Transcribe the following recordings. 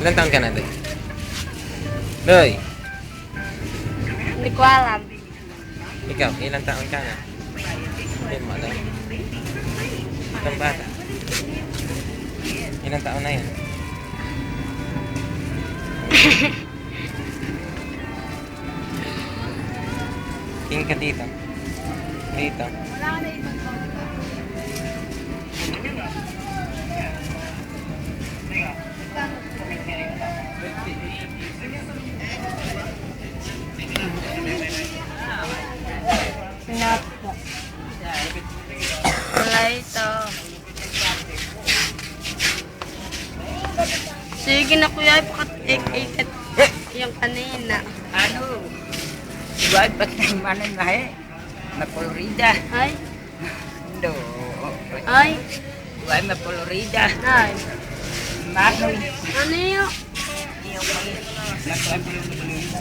Ilan taon ka na, Doy? Doy, Hindi ko alam. ikaw, ilan taon ka na? Hindi mo alam. Itong bata. Ilang taon na yan? Tingin ka dito. Dito. Pinapo. Wala ito. Sige na kuya, ikat yung kanina. Ano? Buwan ba't nang manay mahe? Mapolorida. Ay, No. ay, Buwan mapolorida. ay. Manoy. Ano yun? Yung mapolorida.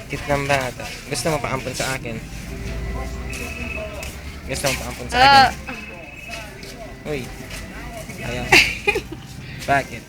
Kit ng bata. Gusto mo paampun sa akin? Gusto mo paampun sa Ah, akin? Uy. Ayaw. Bakit?